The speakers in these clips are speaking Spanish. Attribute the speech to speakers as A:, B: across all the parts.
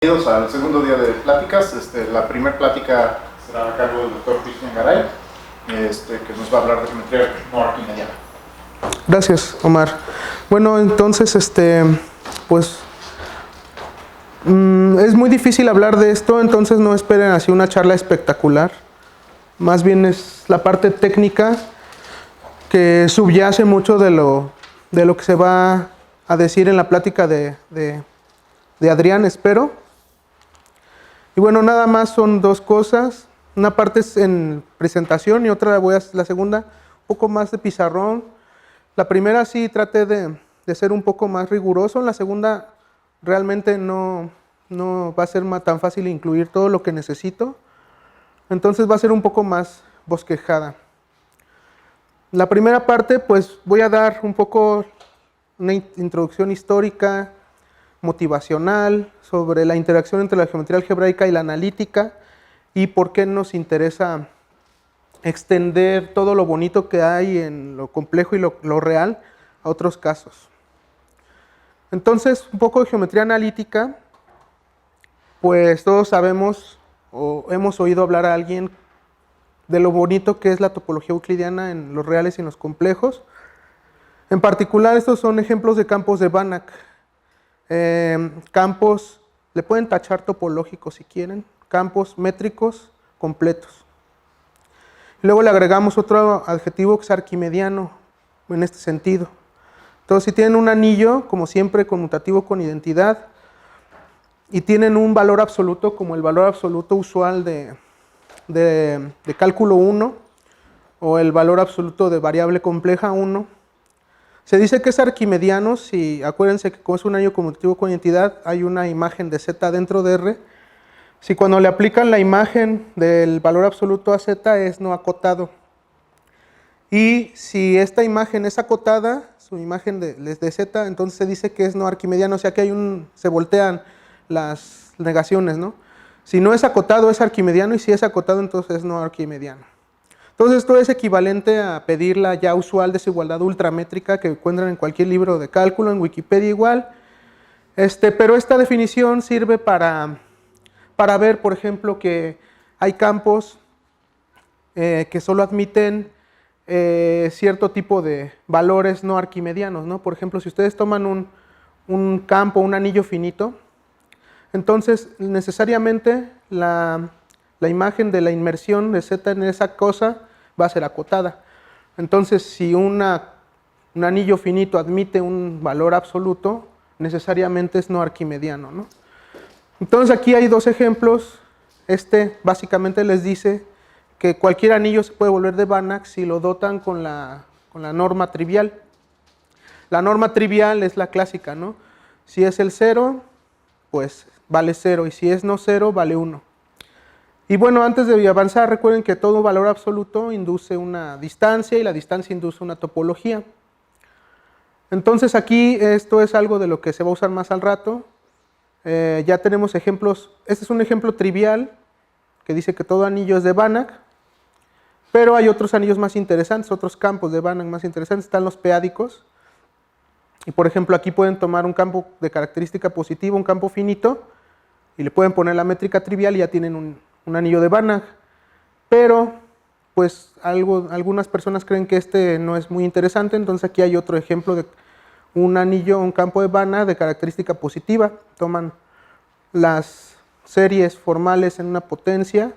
A: Bienvenidos al segundo día de pláticas. La primera plática será a cargo del doctor Cristian Garay, que nos va a hablar de geometría no arquimediana.
B: Gracias, Omar. Bueno, entonces, pues es muy difícil hablar de esto, entonces no esperen así una charla espectacular. Más bien es la parte técnica que subyace mucho de lo que se va a decir en la plática de Adrián, espero. Y bueno, nada más son dos cosas. Una parte es en presentación y otra la segunda, un poco más de pizarrón. La primera sí traté de ser un poco más riguroso. En la segunda realmente no va a ser tan fácil incluir todo lo que necesito. Entonces va a ser un poco más bosquejada. La primera parte, pues voy a dar un poco una introducción histórica, motivacional, sobre la interacción entre la geometría algebraica y la analítica y por qué nos interesa extender todo lo bonito que hay en lo complejo y lo real a otros casos. Entonces, un poco de geometría analítica, pues todos sabemos o hemos oído hablar a alguien de lo bonito que es la topología euclidiana en los reales y en los complejos. En particular, estos son ejemplos de campos de Banach. Campos, le pueden tachar topológicos si quieren, campos métricos completos. Luego le agregamos otro adjetivo que es arquimediano, en este sentido. Entonces, si tienen un anillo, como siempre, conmutativo con identidad, y tienen un valor absoluto, como el valor absoluto usual de cálculo 1, o el valor absoluto de variable compleja 1, se dice que es arquimediano si, acuérdense que como es un anillo conmutativo con identidad, hay una imagen de Z dentro de R. Si cuando le aplican la imagen del valor absoluto a Z es no acotado. Y si esta imagen es acotada, su imagen de Z, entonces se dice que es no arquimediano, o sea que se voltean las negaciones, ¿no? Si no es acotado es arquimediano y si es acotado entonces es no arquimediano. Entonces esto es equivalente a pedir la ya usual desigualdad ultramétrica que encuentran en cualquier libro de cálculo, en Wikipedia igual. Pero esta definición sirve para ver, por ejemplo, que hay campos que solo admiten cierto tipo de valores no arquimedianos, ¿no? Por ejemplo, si ustedes toman un campo, un anillo finito, entonces necesariamente la imagen de la inmersión de Z en esa cosa va a ser acotada. Entonces, si un anillo finito admite un valor absoluto, necesariamente es no arquimediano, ¿no? Entonces, aquí hay dos ejemplos. Básicamente les dice que cualquier anillo se puede volver de Banach si lo dotan con la norma trivial. La norma trivial es la clásica, ¿no? Si es el 0, pues vale 0, y si es no 0, vale 1. Y bueno, antes de avanzar, recuerden que todo valor absoluto induce una distancia y la distancia induce una topología. Entonces aquí esto es algo de lo que se va a usar más al rato. Ya tenemos ejemplos. Este es un ejemplo trivial que dice que todo anillo es de Banach, pero hay otros anillos más interesantes, otros campos de Banach más interesantes. Están los p-ádicos. Y por ejemplo aquí pueden tomar un campo de característica positiva, un campo finito, y le pueden poner la métrica trivial y ya tienen un anillo de Banach, pero pues algunas personas creen que este no es muy interesante, entonces aquí hay otro ejemplo de un anillo, un campo de Banach de característica positiva. Toman las series formales en una potencia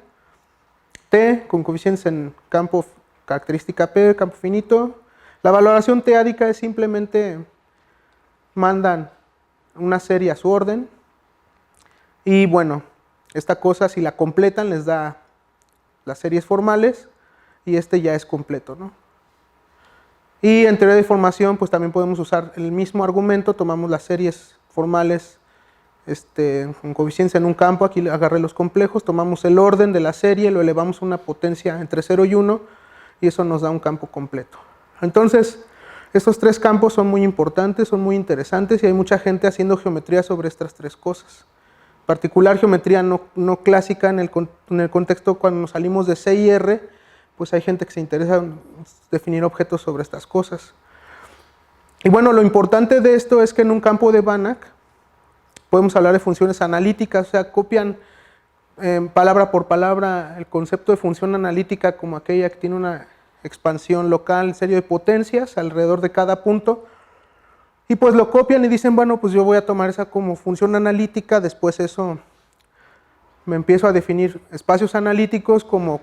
B: T con coeficientes en campo característica P, campo finito. La valoración teádica es simplemente mandan una serie a su orden y bueno, esta cosa, si la completan, les da las series formales y ya es completo, ¿no? Y en teoría de formación, pues también podemos usar el mismo argumento, tomamos las series formales con coeficientes en un campo, aquí agarré los complejos, tomamos el orden de la serie, lo elevamos a una potencia entre 0 y 1 y eso nos da un campo completo. Entonces, estos tres campos son muy importantes, son muy interesantes y hay mucha gente haciendo geometría sobre estas tres cosas. En particular geometría no clásica en el contexto cuando salimos de C y R, pues hay gente que se interesa en definir objetos sobre estas cosas. Y bueno, lo importante de esto es que en un campo de Banach, podemos hablar de funciones analíticas, o sea, copian palabra por palabra el concepto de función analítica como aquella que tiene una expansión local en serie de potencias alrededor de cada punto, y pues lo copian y dicen, bueno, pues yo voy a tomar esa como función analítica, después eso me empiezo a definir espacios analíticos como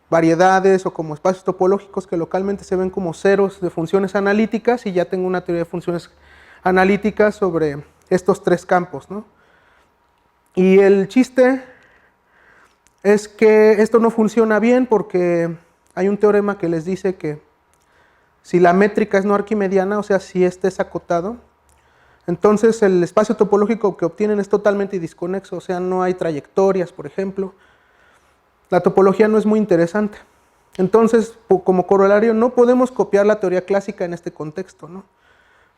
B: variedades o como espacios topológicos que localmente se ven como ceros de funciones analíticas, y ya tengo una teoría de funciones analíticas sobre estos tres campos, ¿no? Y el chiste es que esto no funciona bien porque hay un teorema que les dice que si la métrica es no arquimediana, o sea, si este es acotado, entonces el espacio topológico que obtienen es totalmente disconexo, o sea, no hay trayectorias, por ejemplo. La topología no es muy interesante. Entonces, como corolario, no podemos copiar la teoría clásica en este contexto, ¿no?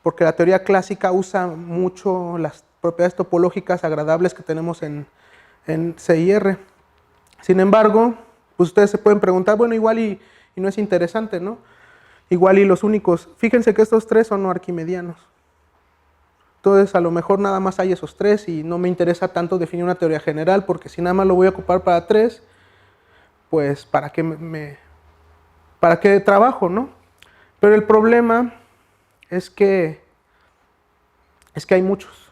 B: Porque la teoría clásica usa mucho las propiedades topológicas agradables que tenemos en CIR. Sin embargo, pues ustedes se pueden preguntar, bueno, igual y no es interesante, ¿no? Igual y los únicos, fíjense que estos tres son no arquimedianos. Entonces, a lo mejor nada más hay esos tres y no me interesa tanto definir una teoría general, porque si nada más lo voy a ocupar para tres, pues ¿para qué trabajo, no? Pero el problema es que hay muchos.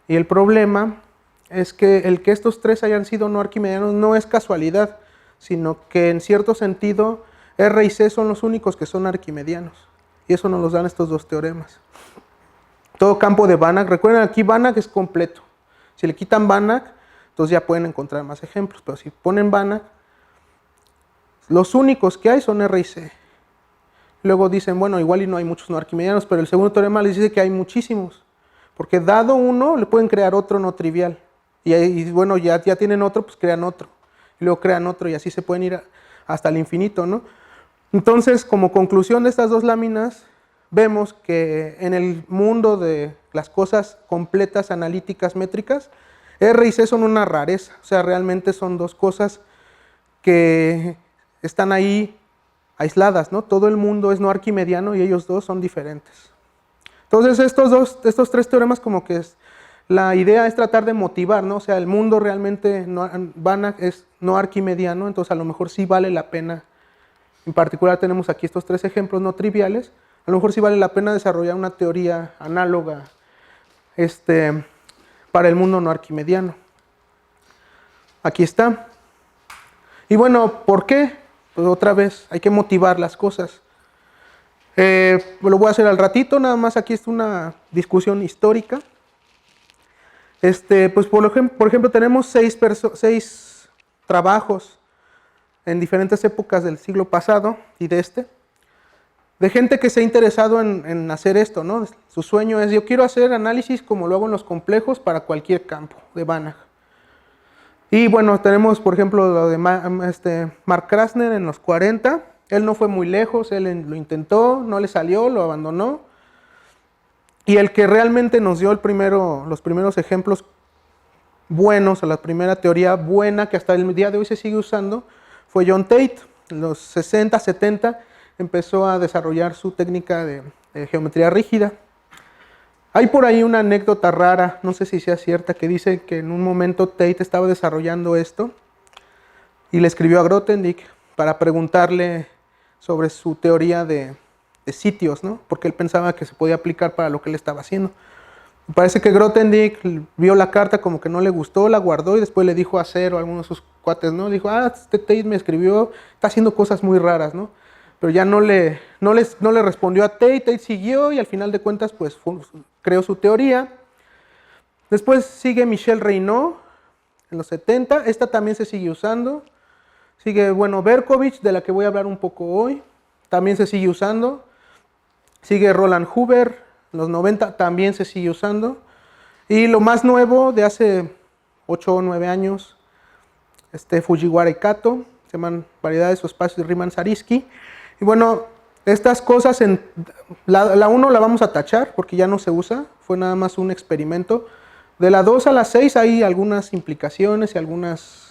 B: Y el problema es que el que estos tres hayan sido no arquimedianos no es casualidad, sino que en cierto sentido R y C son los únicos que son arquimedianos. Y eso nos lo dan estos dos teoremas. Todo campo de Banach, recuerden aquí Banach es completo. Si le quitan Banach, entonces ya pueden encontrar más ejemplos, pero si ponen Banach, los únicos que hay son R y C. Luego dicen, bueno, igual y no hay muchos no arquimedianos, pero el segundo teorema les dice que hay muchísimos. Porque dado uno, le pueden crear otro no trivial. Y bueno, ya tienen otro, pues crean otro. Y luego crean otro y así se pueden ir hasta el infinito, ¿no? Entonces, como conclusión de estas dos láminas, vemos que en el mundo de las cosas completas, analíticas, métricas, R y C son una rareza. O sea, realmente son dos cosas que están ahí aisladas, ¿no? Todo el mundo es no arquimediano y ellos dos son diferentes. Entonces, estos tres teoremas como que la idea es tratar de motivar, ¿no? O sea, el mundo realmente Banach es no arquimediano, entonces a lo mejor sí vale la pena. En particular tenemos aquí estos tres ejemplos no triviales. A lo mejor sí vale la pena desarrollar una teoría análoga para el mundo no arquimediano. Aquí está. Y bueno, ¿por qué? Pues otra vez, hay que motivar las cosas. Lo voy a hacer al ratito, nada más aquí es una discusión histórica. Pues por ejemplo, tenemos seis trabajos en diferentes épocas del siglo pasado y de gente que se ha interesado en hacer esto, ¿no? Su sueño es, yo quiero hacer análisis como lo hago en los complejos para cualquier campo de Banach. Y bueno, tenemos por ejemplo lo de Mark Krasner en los 40, él no fue muy lejos, él lo intentó, no le salió, lo abandonó. Y el que realmente nos dio los primeros ejemplos buenos, o la primera teoría buena que hasta el día de hoy se sigue usando, fue John Tate. En los 60, 70 empezó a desarrollar su técnica de geometría rígida. Hay por ahí una anécdota rara, no sé si sea cierta, que dice que en un momento Tate estaba desarrollando esto y le escribió a Grothendieck para preguntarle sobre su teoría de sitios, ¿no? Porque él pensaba que se podía aplicar para lo que él estaba haciendo. Parece que Grothendieck vio la carta como que no le gustó, la guardó y después le dijo a Cero, a algunos de sus cuates, ¿no? Dijo, Tate me escribió, está haciendo cosas muy raras, ¿no? Pero ya no le respondió a Tate siguió y al final de cuentas pues creó su teoría. Después sigue Michel Reynaud en los 70, esta también se sigue usando. Sigue, bueno, Berkovich, de la que voy a hablar un poco hoy, también se sigue usando. Sigue Roland Huber, en los 90 también se sigue usando. Y lo más nuevo de hace 8 o 9 años, Fujiwara y Kato, se llaman variedades o espacios de Riemann-Zariski. Y bueno, estas cosas, la 1 la vamos a tachar porque ya no se usa, fue nada más un experimento. De la 2 a la 6 hay algunas implicaciones y algunas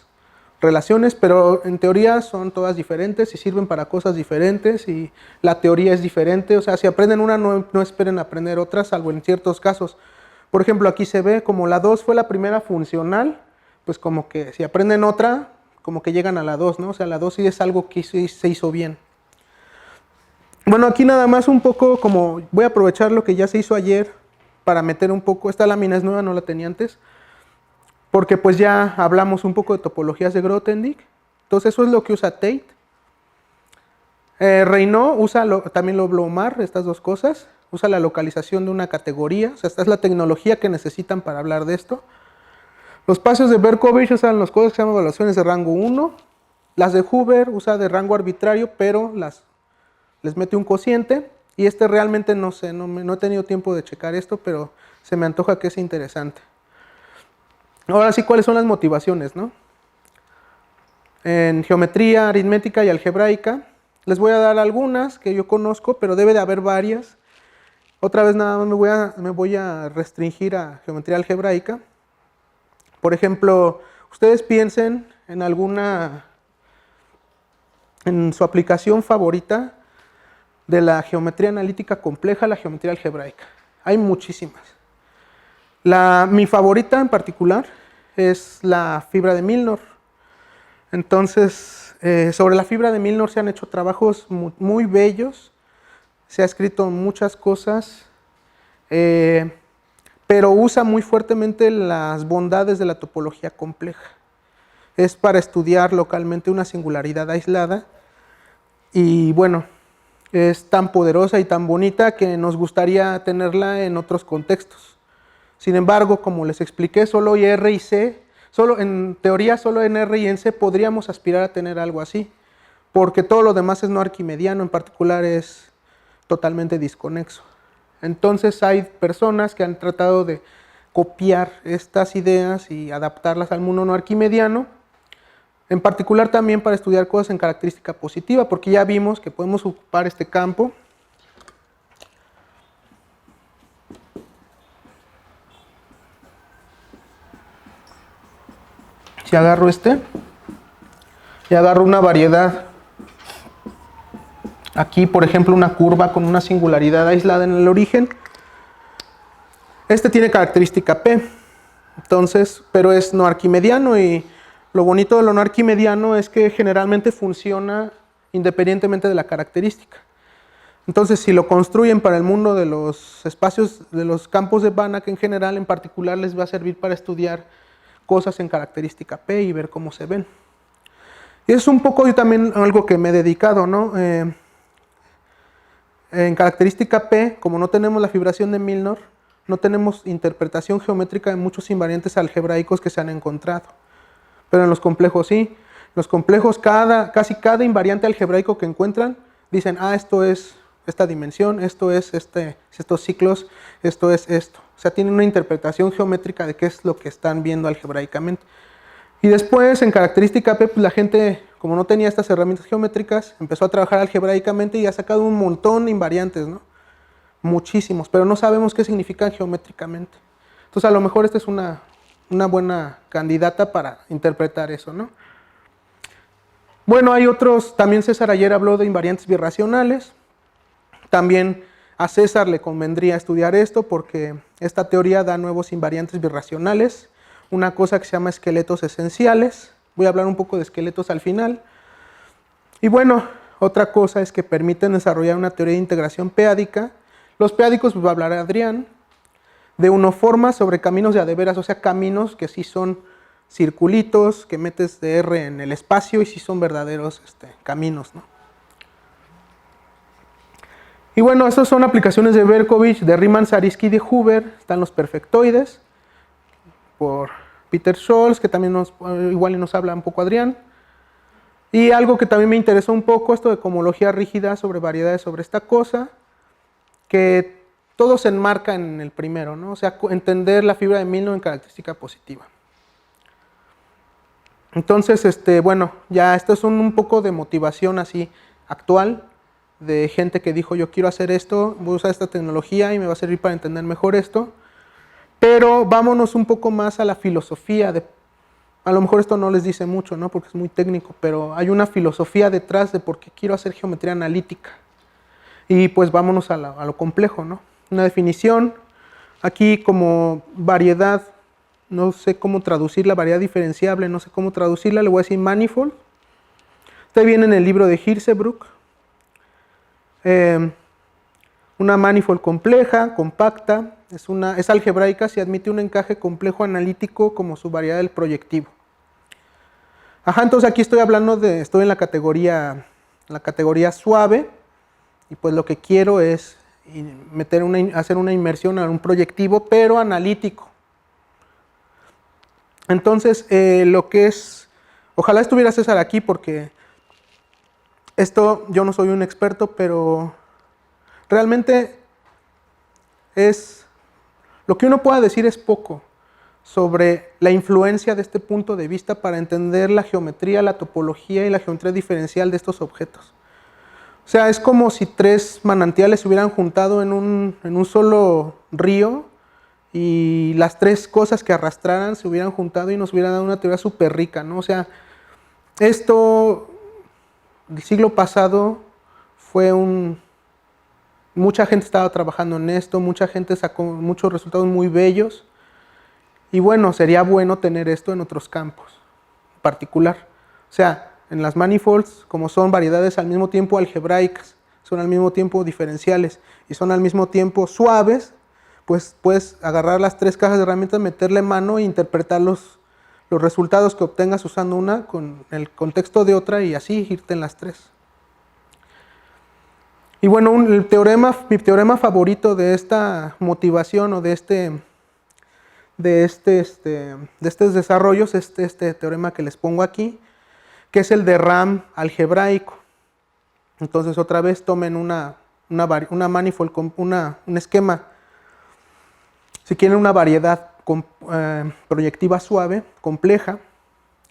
B: relaciones, pero en teoría son todas diferentes y sirven para cosas diferentes y la teoría es diferente. O sea, si aprenden una, no esperen aprender otra, salvo en ciertos casos. Por ejemplo, aquí se ve como la 2 fue la primera funcional, pues como que si aprenden otra, como que llegan a la 2, ¿no? O sea, la 2 sí es algo que se hizo bien. Bueno, aquí nada más un poco como voy a aprovechar lo que ya se hizo ayer para meter un poco, esta lámina es nueva, no la tenía antes, porque pues ya hablamos un poco de topologías de Grothendieck. Entonces eso es lo que usa Tate. Reynaud usa también lo Blomar, estas dos cosas. Usa la localización de una categoría, o sea, esta es la tecnología que necesitan para hablar de esto. Los pasos de Berkovich usan las cosas que se llaman evaluaciones de rango 1. Las de Huber usa de rango arbitrario, pero les mete un cociente. Y este realmente no sé, no he tenido tiempo de checar esto, pero se me antoja que es interesante. Ahora sí, ¿cuáles son las motivaciones, no? En geometría, aritmética y algebraica, les voy a dar algunas que yo conozco, pero debe de haber varias. Otra vez nada más me voy a restringir a geometría algebraica. Por ejemplo, ustedes piensen en su aplicación favorita de la geometría analítica compleja, la geometría algebraica. Hay muchísimas. Mi favorita en particular es la fibra de Milnor. Entonces, sobre la fibra de Milnor se han hecho trabajos muy bellos, se ha escrito muchas cosas, pero usa muy fuertemente las bondades de la topología compleja. Es para estudiar localmente una singularidad aislada y bueno, es tan poderosa y tan bonita que nos gustaría tenerla en otros contextos. Sin embargo, como les expliqué, solo en R y C, en teoría solo en R y en C podríamos aspirar a tener algo así, porque todo lo demás es no arquimediano, en particular es totalmente disconexo. Entonces hay personas que han tratado de copiar estas ideas y adaptarlas al mundo no arquimediano, en particular también para estudiar cosas en característica positiva, porque ya vimos que podemos ocupar este campo. Si agarro y agarro una variedad, aquí por ejemplo una curva con una singularidad aislada en el origen, tiene característica P, entonces, pero es no arquimediano y lo bonito de lo no arquimediano es que generalmente funciona independientemente de la característica. Entonces, si lo construyen para el mundo de los espacios, de los campos de Banach en general, en particular les va a servir para estudiar cosas en característica P y ver cómo se ven. Y es un poco yo también algo que me he dedicado, ¿no? En característica P, como no tenemos la fibración de Milnor, no tenemos interpretación geométrica de muchos invariantes algebraicos que se han encontrado. Pero en los complejos sí. Los complejos, casi cada invariante algebraico que encuentran, dicen, esto es esta dimensión, esto es estos ciclos, esto es esto. O sea, tienen una interpretación geométrica de qué es lo que están viendo algebraicamente. Y después, en característica P, pues la gente, como no tenía estas herramientas geométricas, empezó a trabajar algebraicamente y ha sacado un montón de invariantes, ¿no? Muchísimos, pero no sabemos qué significan geométricamente. Entonces, a lo mejor esta es una buena candidata para interpretar eso, ¿no? Bueno, hay otros, también César ayer habló de invariantes birracionales. También a César le convendría estudiar esto porque esta teoría da nuevos invariantes birracionales, una cosa que se llama esqueletos esenciales. Voy a hablar un poco de esqueletos al final. Y bueno, otra cosa es que permiten desarrollar una teoría de integración peádica. Los peádicos, pues va a hablar Adrián, de unoformas sobre caminos de a de veras, o sea, caminos que sí son circulitos que metes de R en el espacio y sí son verdaderos caminos, ¿no? Y bueno, estas son aplicaciones de Berkovich, de Riemann, Zariski y de Huber. Están los perfectoides, por Peter Scholz, que también igual nos habla un poco Adrián. Y algo que también me interesó un poco, esto de cohomología rígida sobre variedades sobre esta cosa, que todo se enmarca en el primero, ¿no? O sea, entender la fibra de Milnor en característica positiva. Entonces, bueno, ya esto es un poco de motivación así actual, de gente que dijo, yo quiero hacer esto, voy a usar esta tecnología y me va a servir para entender mejor esto. Pero vámonos un poco más a la filosofía. A lo mejor esto no les dice mucho, ¿no? Porque es muy técnico, pero hay una filosofía detrás de por qué quiero hacer geometría analítica. Y pues vámonos a lo complejo, ¿no? Una definición, Aquí como variedad, no sé cómo traducir la variedad diferenciable, no sé cómo traducirla, le voy a decir manifold. Este viene en el libro de Hirzebruch. Una manifold compleja, compacta, es algebraica si admite un encaje complejo analítico como su variedad del proyectivo. Ajá, entonces aquí estoy hablando estoy en la categoría suave, y pues lo que quiero es hacer una inmersión a un proyectivo, pero analítico. Entonces, ojalá estuviera César aquí porque yo no soy un experto, pero realmente lo que uno pueda decir es poco sobre la influencia de este punto de vista para entender la geometría, la topología y la geometría diferencial de estos objetos. O sea, es como si tres manantiales se hubieran juntado en un solo río y las tres cosas que arrastraran se hubieran juntado y nos hubieran dado una teoría súper rica, ¿no? O sea, esto del siglo pasado mucha gente estaba trabajando en esto, mucha gente sacó muchos resultados muy bellos y bueno, sería bueno tener esto en otros campos en particular. O sea, en las manifolds, como son variedades al mismo tiempo algebraicas, son al mismo tiempo diferenciales y son al mismo tiempo suaves, pues puedes agarrar las tres cajas de herramientas, meterle mano e interpretar los resultados que obtengas usando una con el contexto de otra y así irte en las tres. Y bueno, mi teorema favorito de esta motivación o de estos desarrollos es este teorema que les pongo aquí, que es el de RAM algebraico. Entonces otra vez tomen una manifold, un esquema, si quieren una variedad proyectiva suave, compleja,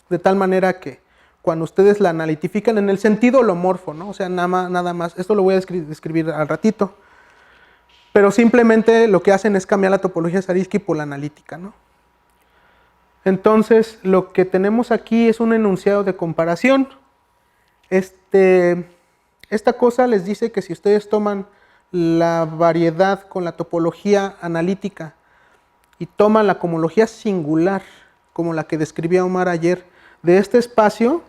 B: de tal manera que cuando ustedes la analitifican en el sentido holomorfo, ¿no? O sea, nada más, esto lo voy a describir al ratito, pero simplemente lo que hacen es cambiar la topología de Zariski por la analítica, ¿no? Entonces, lo que tenemos aquí es un enunciado de comparación. Esta cosa les dice que si ustedes toman la variedad con la topología analítica y toman la cohomología singular, como la que describía Omar ayer, de este espacio,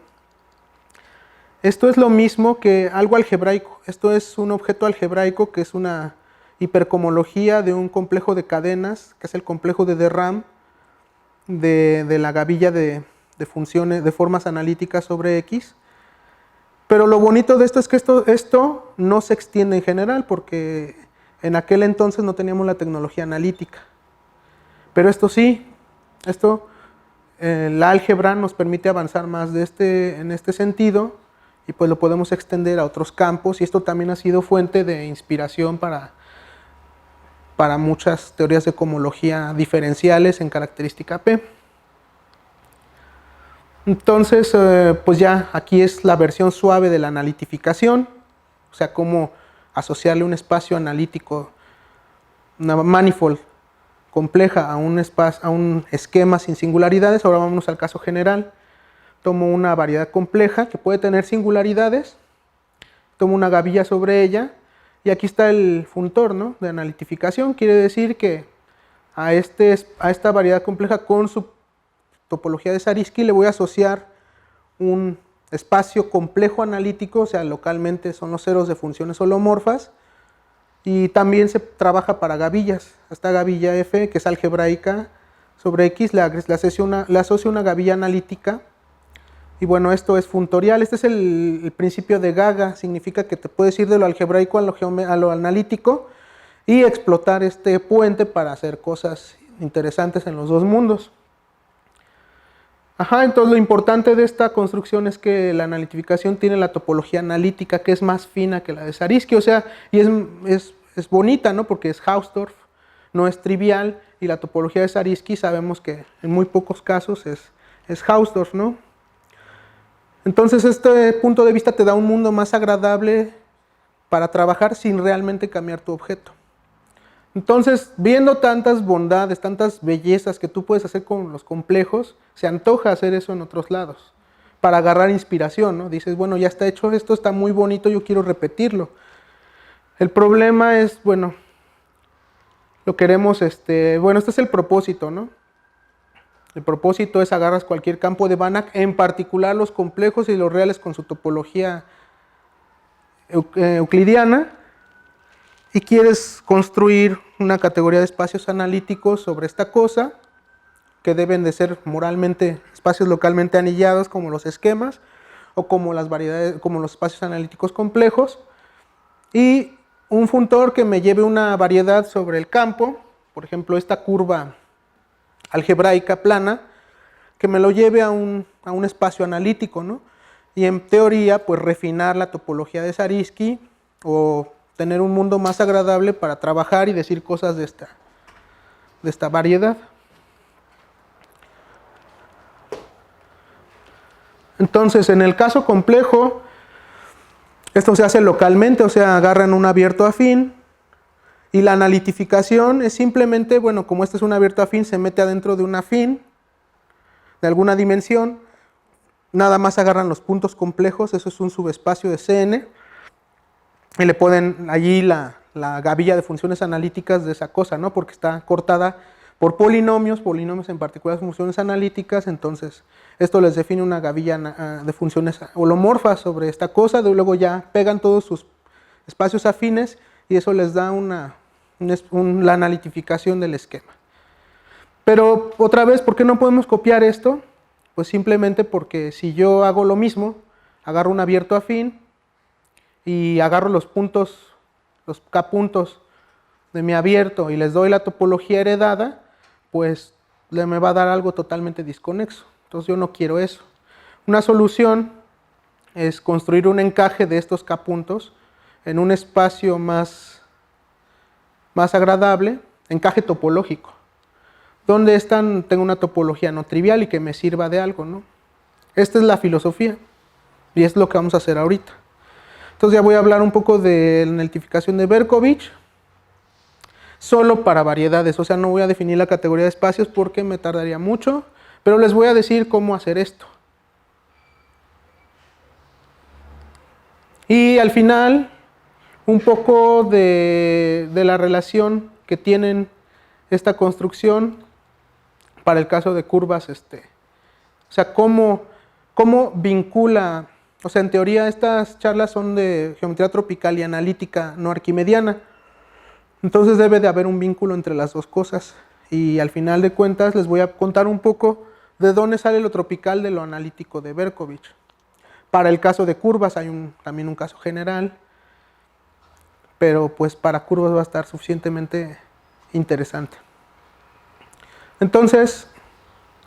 B: esto es lo mismo que algo algebraico. Esto es un objeto algebraico que es una hipercohomología de un complejo de cadenas, que es el complejo de de RAM, de la gavilla de funciones, de formas analíticas sobre X. Pero lo bonito de esto es que esto no se extiende en general, porque en aquel entonces no teníamos la tecnología analítica. Pero esto sí, la álgebra nos permite avanzar más en este sentido, y pues lo podemos extender a otros campos, y esto también ha sido fuente de inspiración para muchas teorías de cohomología diferenciales en característica P. Entonces, pues ya aquí es la versión suave de la analitificación, o sea, cómo asociarle un espacio analítico, una manifold compleja a un esquema sin singularidades. Ahora vámonos al caso general. Tomo una variedad compleja que puede tener singularidades, tomo una gavilla sobre ella, y aquí está el funtor, ¿no?, de analitificación. Quiere decir que a esta variedad compleja con su topología de Zariski le voy a asociar un espacio complejo analítico, o sea, localmente son los ceros de funciones holomorfas, y también se trabaja para gavillas. Esta gavilla F, que es algebraica sobre X, le asocio una gavilla analítica. Y bueno, esto es funtorial. Este es el principio de Gaga. Significa que te puedes ir de lo algebraico a lo analítico y explotar este puente para hacer cosas interesantes en los dos mundos. Ajá, entonces lo importante de esta construcción es que la analitificación tiene la topología analítica, que es más fina que la de Zariski. O sea, y es bonita, ¿no?, porque es Hausdorff, no es trivial, y la topología de Zariski sabemos que en muy pocos casos es Hausdorff, ¿no? Entonces este punto de vista te da un mundo más agradable para trabajar sin realmente cambiar tu objeto. Entonces, viendo tantas bondades, tantas bellezas que tú puedes hacer con los complejos, se antoja hacer eso en otros lados, para agarrar inspiración, ¿no? Dices, bueno, ya está hecho esto, está muy bonito, yo quiero repetirlo. El problema es, bueno, lo queremos, bueno, este es el propósito, ¿no? El propósito es agarras cualquier campo de Banach, en particular los complejos y los reales con su topología euclidiana, y quieres construir una categoría de espacios analíticos sobre esta cosa, que deben de ser moralmente espacios localmente anillados como los esquemas, o como las variedades, como los espacios analíticos complejos, y un funtor que me lleve una variedad sobre el campo, por ejemplo esta curva algebraica plana, que me lo lleve a un espacio analítico, ¿no? Y en teoría, pues refinar la topología de Zariski o tener un mundo más agradable para trabajar y decir cosas de esta variedad. Entonces, en el caso complejo, esto se hace localmente, o sea, agarran un abierto afín, y la analitificación es simplemente, bueno, como este es un abierto afín, se mete adentro de un afín de alguna dimensión, nada más agarran los puntos complejos, eso es un subespacio de Cn, y le ponen allí la gavilla de funciones analíticas de esa cosa, ¿no? Porque está cortada por polinomios en particular funciones analíticas, entonces esto les define una gavilla de funciones holomorfas sobre esta cosa, luego ya pegan todos sus espacios afines y eso les da la analitificación del esquema. Pero otra vez, ¿por qué no podemos copiar esto? Pues simplemente porque si yo hago lo mismo, agarro un abierto afín y agarro los puntos, los K puntos de mi abierto y les doy la topología heredada, pues me va a dar algo totalmente desconexo. Entonces yo no quiero eso. Una solución es construir un encaje de estos K puntos en un espacio más agradable, encaje topológico, donde tengo una topología no trivial y que me sirva de algo, ¿no? Esta es la filosofía y es lo que vamos a hacer ahorita. Entonces ya voy a hablar un poco de la analitificación de Berkovich, solo para variedades, o sea, no voy a definir la categoría de espacios porque me tardaría mucho, pero les voy a decir cómo hacer esto. Y al final, un poco de la relación que tienen esta construcción para el caso de curvas, o sea, cómo vincula, o sea, en teoría estas charlas son de geometría tropical y analítica no arquimediana, entonces debe de haber un vínculo entre las dos cosas, y al final de cuentas les voy a contar un poco de dónde sale lo tropical de lo analítico de Berkovich. Para el caso de curvas hay también un caso general, pero pues para curvas va a estar suficientemente interesante. Entonces,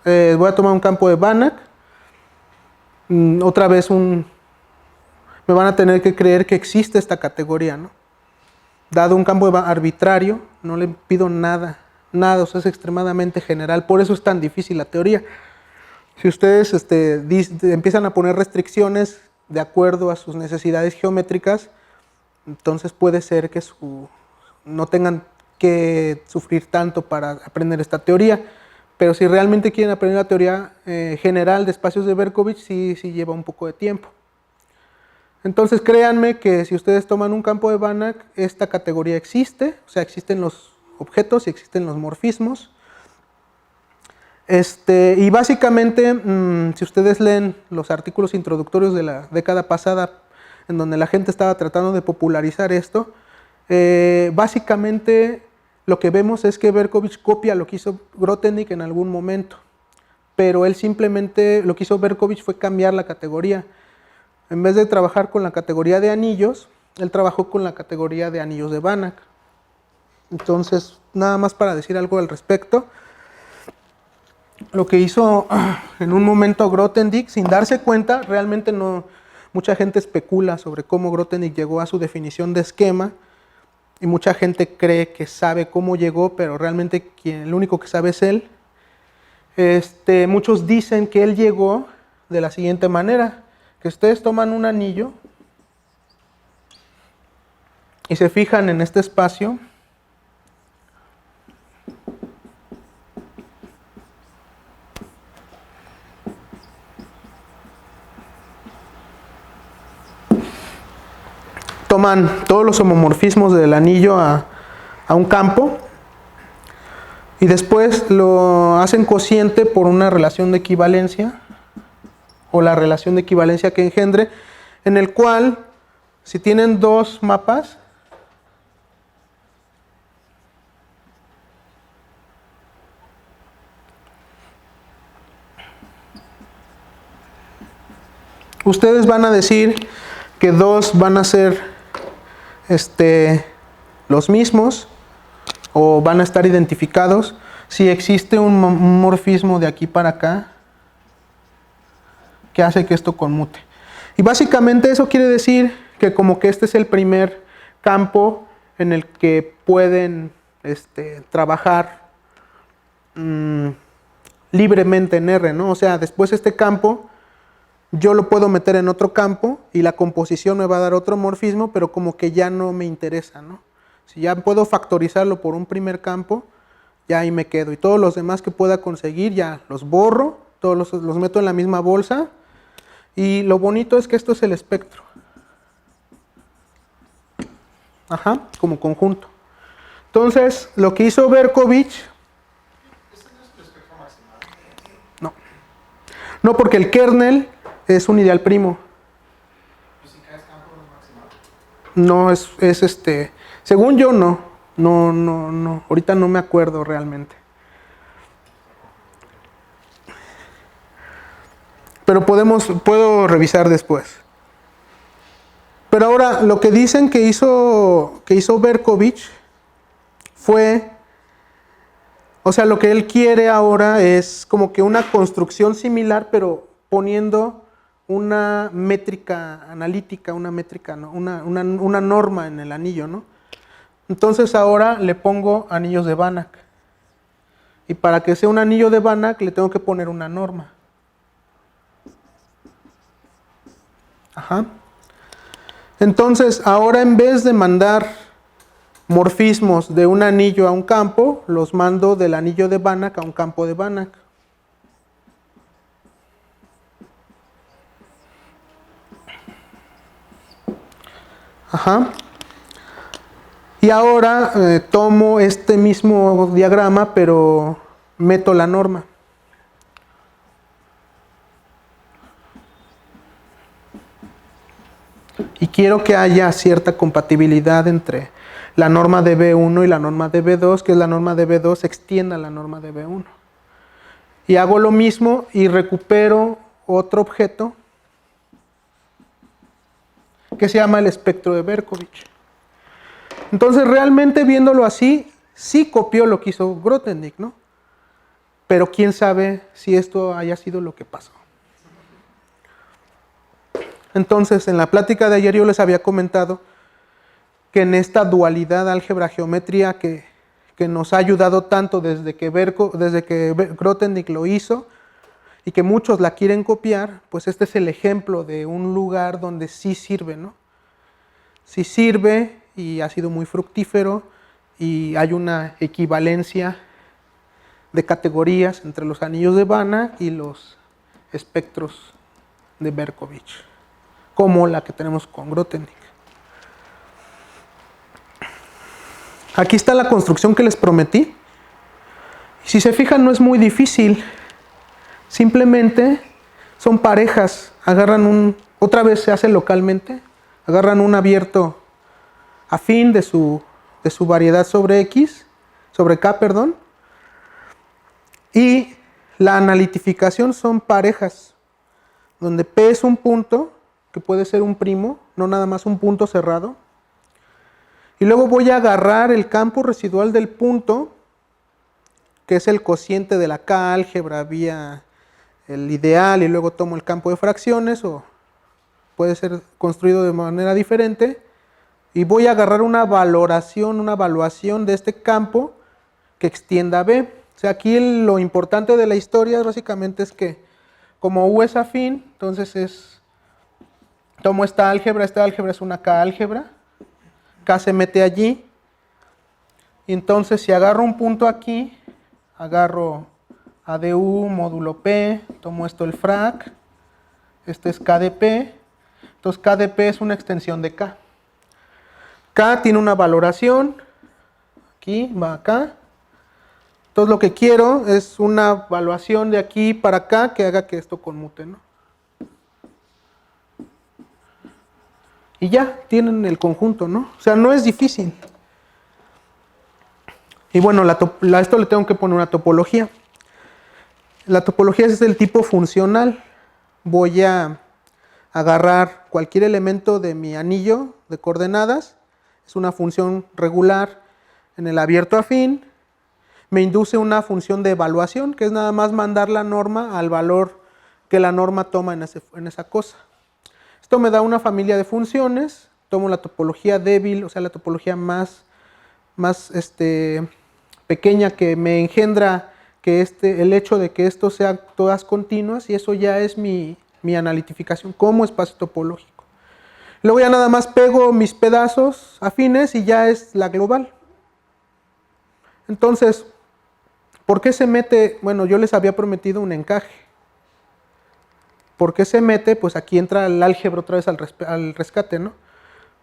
B: voy a tomar un campo de Banach. Otra vez me van a tener que creer que existe esta categoría, ¿no? Dado un campo arbitrario, no le pido nada, o sea, es extremadamente general, por eso es tan difícil la teoría. Si ustedes empiezan a poner restricciones de acuerdo a sus necesidades geométricas, entonces puede ser que no tengan que sufrir tanto para aprender esta teoría, pero si realmente quieren aprender la teoría general de espacios de Berkovich, sí lleva un poco de tiempo. Entonces créanme que si ustedes toman un campo de Banach, esta categoría existe, o sea, existen los objetos y existen los morfismos. Y básicamente, si ustedes leen los artículos introductorios de la década pasada, en donde la gente estaba tratando de popularizar esto, básicamente lo que vemos es que Berkovich copia lo que hizo Grothendieck en algún momento, pero él simplemente, lo que hizo Berkovich fue cambiar la categoría. En vez de trabajar con la categoría de anillos, él trabajó con la categoría de anillos de Banach. Entonces, nada más para decir algo al respecto. Lo que hizo en un momento Grothendieck, sin darse cuenta, realmente no, mucha gente especula sobre cómo Grothendieck llegó a su definición de esquema, y mucha gente cree que sabe cómo llegó, pero realmente el único que sabe es él. Muchos dicen que él llegó de la siguiente manera, que ustedes toman un anillo y se fijan en este espacio, toman todos los homomorfismos del anillo a un campo, Y después lo hacen cociente por una relación de equivalencia, o la relación de equivalencia que engendre, en el cual, si tienen dos mapas, ustedes van a decir que dos van a ser los mismos, o van a estar identificados si existe un morfismo de aquí para acá que hace que esto conmute. Y básicamente eso quiere decir que como que este es el primer campo en el que pueden trabajar libremente en R, ¿no? O sea, después este campo yo lo puedo meter en otro campo y la composición me va a dar otro morfismo, pero como que ya no me interesa, ¿no? Si ya puedo factorizarlo por un primer campo, ya ahí me quedo. Y todos los demás que pueda conseguir ya los borro, todos los meto en la misma bolsa. Y lo bonito es que esto es el espectro. Ajá, como conjunto. Entonces, lo que hizo Berkovich... No. No, porque el kernel es un ideal primo. No, es según yo no. No. Ahorita no me acuerdo realmente. Pero puedo revisar después. Pero ahora, lo que dicen que hizo Berkovich fue, o sea, lo que él quiere ahora es como que una construcción similar, pero poniendo una métrica analítica, una métrica, ¿no? una norma en el anillo, ¿no? Entonces ahora le pongo anillos de Banach. Y para que sea un anillo de Banach le tengo que poner una norma. Ajá. Entonces, ahora en vez de mandar morfismos de un anillo a un campo, los mando del anillo de Banach a un campo de Banach. Ajá. Y ahora tomo este mismo diagrama, pero meto la norma. Y quiero que haya cierta compatibilidad entre la norma de B1 y la norma de B2, que es la norma de B2 extienda la norma de B1. Y hago lo mismo y recupero otro objeto que se llama el espectro de Berkovich. Entonces, realmente viéndolo así, sí copió lo que hizo Grothendieck, ¿no? Pero quién sabe si esto haya sido lo que pasó. Entonces, en la plática de ayer yo les había comentado que en esta dualidad álgebra-geometría que nos ha ayudado tanto desde que Grothendieck lo hizo y que muchos la quieren copiar, pues este es el ejemplo de un lugar donde sí sirve, ¿no? Sí sirve y ha sido muy fructífero y hay una equivalencia de categorías entre los anillos de Banach y los espectros de Berkovich, como la que tenemos con Grothendieck. Aquí está la construcción que les prometí. Si se fijan, no es muy difícil. Simplemente son parejas. Agarran otra vez se hace localmente, agarran un abierto afín de su variedad sobre K, perdón. Y la analitificación son parejas, donde P es un punto, que puede ser un primo, no nada más un punto cerrado. Y luego voy a agarrar el campo residual del punto, que es el cociente de la K álgebra vía el ideal, y luego tomo el campo de fracciones, o puede ser construido de manera diferente, y voy a agarrar una evaluación de este campo que extienda a B. O sea, aquí lo importante de la historia básicamente es que como U es afín, entonces tomo esta álgebra es una K álgebra, K se mete allí, y entonces si agarro un punto aquí, agarro ADU módulo P, tomo esto el frac, este es K de P, entonces K de P es una extensión de K. K tiene una valoración, aquí va acá, Entonces lo que quiero es una evaluación de aquí para acá que haga que esto conmute, ¿no? Y ya, tienen el conjunto, ¿no? O sea, no es difícil. Y bueno, esto le tengo que poner una topología. La topología es del tipo funcional. Voy a agarrar cualquier elemento de mi anillo de coordenadas. Es una función regular en el abierto afín. Me induce una función de evaluación, que es nada más mandar la norma al valor que la norma toma en esa cosa. Esto me da una familia de funciones. Tomo la topología débil, o sea, la topología más pequeña que me engendra que el hecho de que esto sea todas continuas, y eso ya es mi analitificación como espacio topológico. Luego ya nada más pego mis pedazos afines y ya es la global. Entonces, ¿por qué se mete? Bueno, yo les había prometido un encaje. ¿Por qué se mete? Pues aquí entra el álgebra otra vez al rescate, ¿no?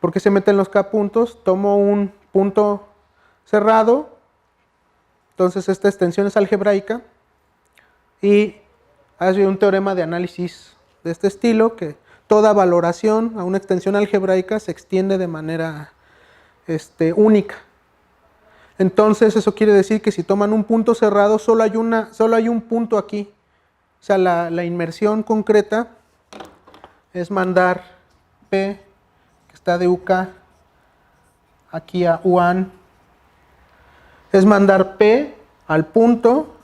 B: ¿Por qué se meten los K puntos? Tomo un punto cerrado, entonces esta extensión es algebraica, y hay un teorema de análisis de este estilo, que toda valoración a una extensión algebraica se extiende de manera única. Entonces eso quiere decir que si toman un punto cerrado, solo hay un punto aquí. O sea, la inmersión concreta es mandar P, que está de UK, aquí a UAN, es mandar P al punto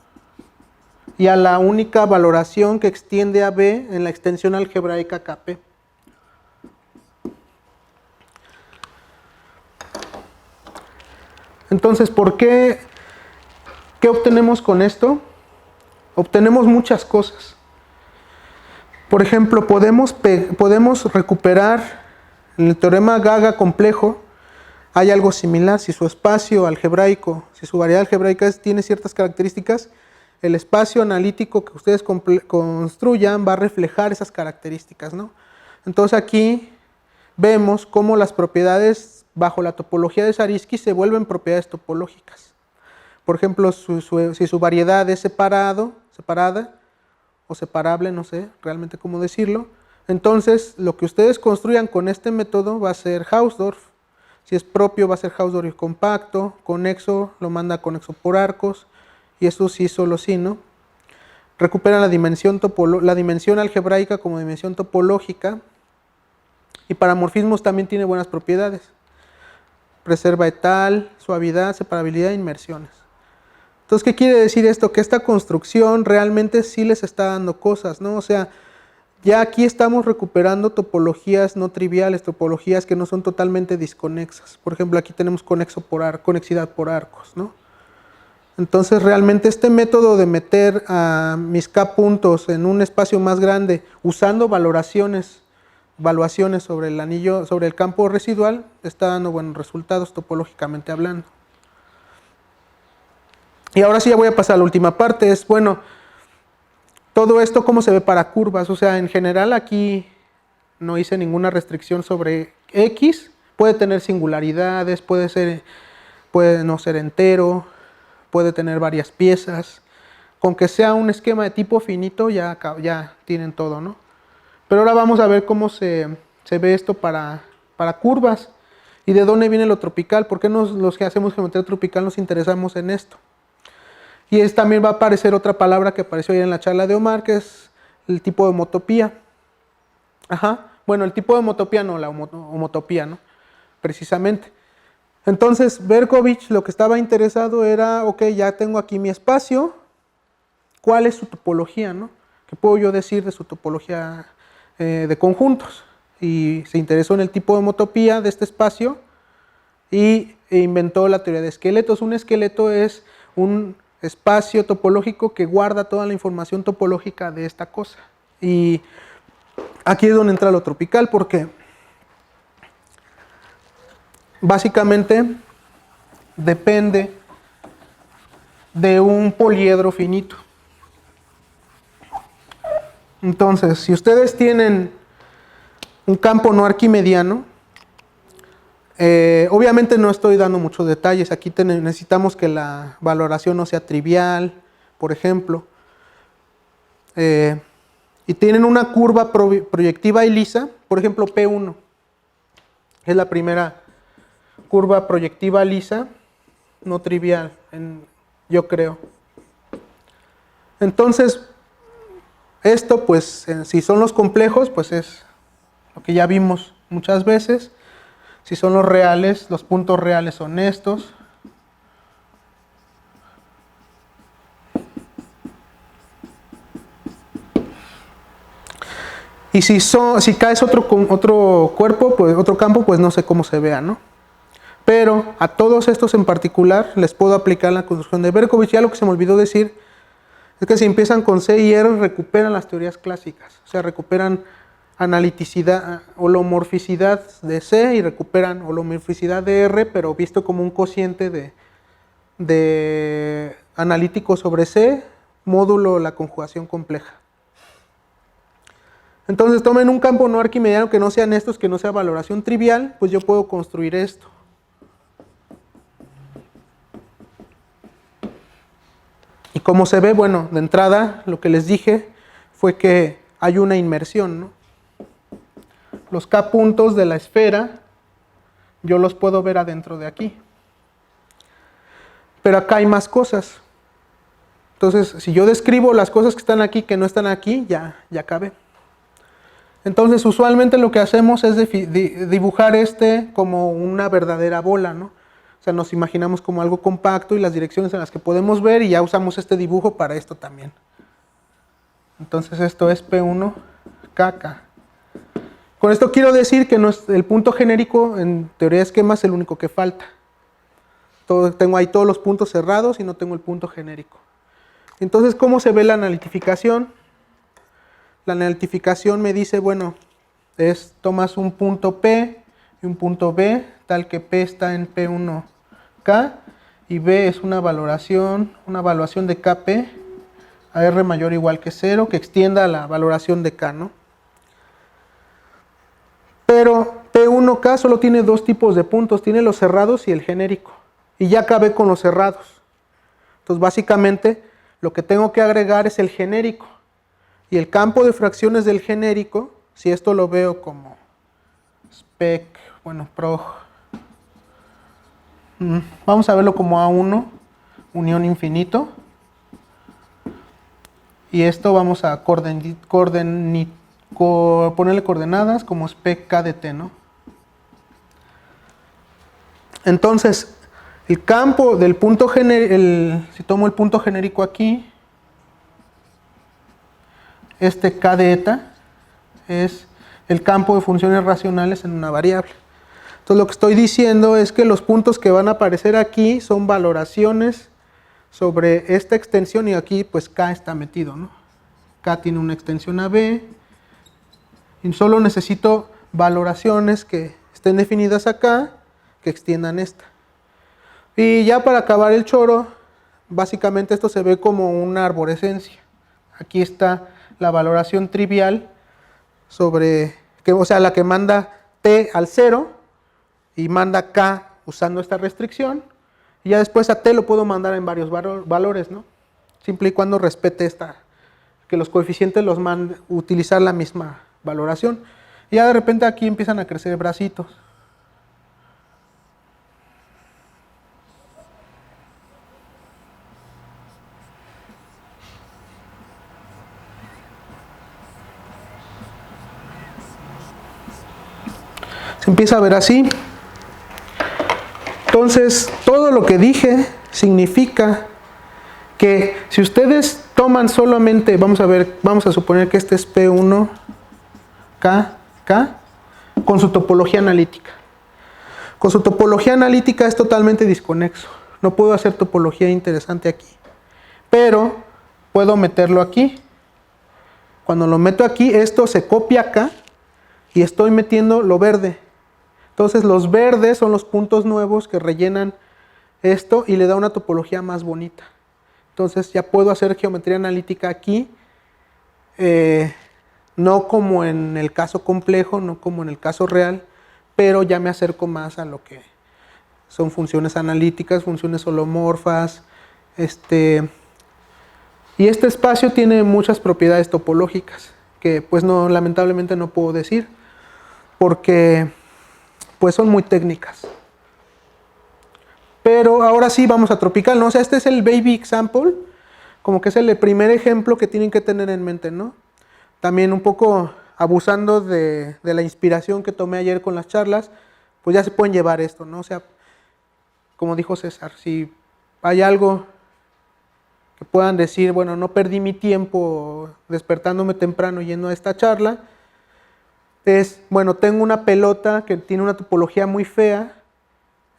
B: y a la única valoración que extiende a B en la extensión algebraica KP. Entonces, ¿qué obtenemos con esto? Obtenemos muchas cosas. Por ejemplo, podemos recuperar en el teorema Gaga complejo. Hay algo similar. Si su espacio algebraico, si su variedad algebraica tiene ciertas características, el espacio analítico que ustedes construyan va a reflejar esas características, ¿no? Entonces aquí vemos cómo las propiedades bajo la topología de Zariski se vuelven propiedades topológicas. Por ejemplo, si su variedad es separada o separable, no sé realmente cómo decirlo, entonces lo que ustedes construyan con este método va a ser Hausdorff. Si es propio va a ser Hausdorff compacto, conexo lo manda conexo por arcos, y eso sí, solo sí, ¿no? Recuperan la dimensión algebraica como dimensión topológica, y para morfismos también tiene buenas propiedades. Preserva etal, suavidad, separabilidad e inmersiones. Entonces, ¿qué quiere decir esto? Que esta construcción realmente sí les está dando cosas, ¿no? O sea, ya aquí estamos recuperando topologías no triviales, topologías que no son totalmente disconexas. Por ejemplo, aquí tenemos conexidad por arcos, ¿no? Entonces, realmente este método de meter a mis K puntos en un espacio más grande, usando evaluaciones sobre el anillo, sobre el campo residual, está dando buenos resultados topológicamente hablando. Y ahora sí ya voy a pasar a la última parte, es bueno, todo esto cómo se ve para curvas. O sea, en general aquí no hice ninguna restricción sobre X, puede tener singularidades, puede no ser entero, puede tener varias piezas, con que sea un esquema de tipo finito ya tienen todo, ¿no? Pero ahora vamos a ver cómo se ve esto para curvas y de dónde viene lo tropical, por qué los que hacemos geometría tropical nos interesamos en esto. Y también va a aparecer otra palabra que apareció ahí en la charla de Omar, que es el tipo de homotopía. Bueno, el tipo de homotopía no, la homotopía, ¿no? Precisamente. Entonces, Berkovich lo que estaba interesado era, ok, ya tengo aquí mi espacio, ¿cuál es su topología, no? ¿Qué puedo yo decir de su topología de conjuntos? Y se interesó en el tipo de homotopía de este espacio e inventó la teoría de esqueletos. Un esqueleto es un espacio topológico que guarda toda la información topológica de esta cosa. Y aquí es donde entra lo tropical, porque básicamente depende de un poliedro finito. Entonces, si ustedes tienen un campo no arquimediano, Obviamente no estoy dando muchos detalles. Aquí necesitamos que la valoración no sea trivial, por ejemplo. Y tienen una curva proyectiva y lisa, por ejemplo P1. Es la primera curva proyectiva lisa, no trivial, yo creo. Entonces, esto pues, si son los complejos, pues es lo que ya vimos muchas veces. Si son los reales, los puntos reales son estos. Y si caes otro cuerpo, pues otro campo, pues no sé cómo se vea, ¿no? Pero a todos estos en particular les puedo aplicar la construcción de Berkovich. Ya lo que se me olvidó decir es que si empiezan con C y R recuperan las teorías clásicas. O sea, recuperan analiticidad, holomorficidad de C y recuperan holomorficidad de R, pero visto como un cociente de analítico sobre C, módulo la conjugación compleja. Entonces tomen un campo no arquimediano que no sean estos, que no sea valoración trivial, pues yo puedo construir esto. Y como se ve, bueno, de entrada lo que les dije fue que hay una inmersión, ¿no? Los K puntos de la esfera yo los puedo ver adentro de aquí. Pero acá hay más cosas. Entonces, si yo describo las cosas que están aquí, que no están aquí, ya cabe. Entonces, usualmente lo que hacemos es dibujar como una verdadera bola, ¿no? O sea, nos imaginamos como algo compacto y las direcciones en las que podemos ver y ya usamos este dibujo para esto también. Entonces, esto es P1KK. Con esto quiero decir que el punto genérico en teoría de esquemas es el único que falta. Tengo ahí todos los puntos cerrados y no tengo el punto genérico. Entonces, ¿cómo se ve la analitificación? La analitificación me dice, bueno, tomas un punto P y un punto B, tal que P está en P1K y B es una evaluación de KP a R mayor o igual que 0 que extienda la valoración de K, ¿no? Pero P1K solo tiene dos tipos de puntos, tiene los cerrados y el genérico. Y ya cabe con los cerrados. Entonces, básicamente, lo que tengo que agregar es el genérico. Y el campo de fracciones del genérico, si esto lo veo como spec, prog, vamos a verlo como A1, unión infinito. Y esto vamos a ponerle coordenadas como spec k de t, ¿no? Entonces, el campo del punto genérico, si tomo el punto genérico aquí, este k de eta es el campo de funciones racionales en una variable. Entonces lo que estoy diciendo es que los puntos que van a aparecer aquí son valoraciones sobre esta extensión y aquí pues k está metido, ¿no? K tiene una extensión a b y solo necesito valoraciones que estén definidas acá que extiendan esta. Y ya para acabar el choro, básicamente esto se ve como una arborescencia. Aquí está la valoración trivial sobre, o sea, la que manda t al 0 y manda k usando esta restricción. Y ya después a t lo puedo mandar en varios valores, ¿no? Siempre y cuando respete que los coeficientes los mande, utilizar la misma valoración. Y ya de repente aquí empiezan a crecer bracitos. Se empieza a ver así. Entonces, todo lo que dije significa que si ustedes toman solamente, vamos a suponer que este es P1, K, con su topología analítica. Con su topología analítica es totalmente desconexo. No puedo hacer topología interesante aquí. Pero puedo meterlo aquí. Cuando lo meto aquí, esto se copia acá y estoy metiendo lo verde. Entonces los verdes son los puntos nuevos que rellenan esto y le da una topología más bonita. Entonces ya puedo hacer geometría analítica aquí, no como en el caso complejo, no como en el caso real, pero ya me acerco más a lo que son funciones analíticas, funciones holomorfas, y este espacio tiene muchas propiedades topológicas que pues no, lamentablemente no puedo decir porque pues son muy técnicas. Pero ahora sí vamos a tropical, ¿no? O sea, este es el baby example, como que es el primer ejemplo que tienen que tener en mente, ¿no? También un poco abusando de la inspiración que tomé ayer con las charlas, pues ya se pueden llevar esto, ¿no? O sea, como dijo César, si hay algo que puedan decir, bueno, no perdí mi tiempo despertándome temprano yendo a esta charla, es, bueno, tengo una pelota que tiene una topología muy fea,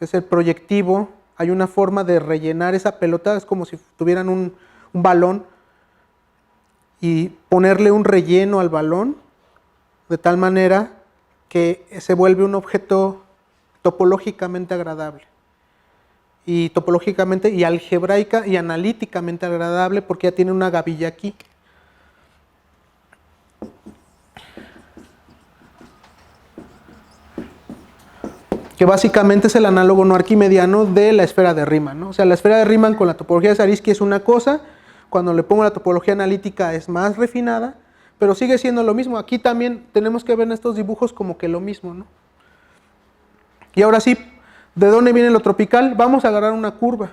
B: es el proyectivo, hay una forma de rellenar esa pelota, es como si tuvieran un balón y ponerle un relleno al balón de tal manera que se vuelve un objeto topológicamente agradable. Y topológicamente y algebraica y analíticamente agradable porque ya tiene una gavilla aquí. Que básicamente es el análogo no arquimediano de la esfera de Riemann, ¿no? O sea, la esfera de Riemann con la topología de Zariski es una cosa, cuando le pongo la topología analítica es más refinada, pero sigue siendo lo mismo. Aquí también tenemos que ver en estos dibujos como que lo mismo, ¿no? Y ahora sí, ¿de dónde viene lo tropical? Vamos a agarrar una curva.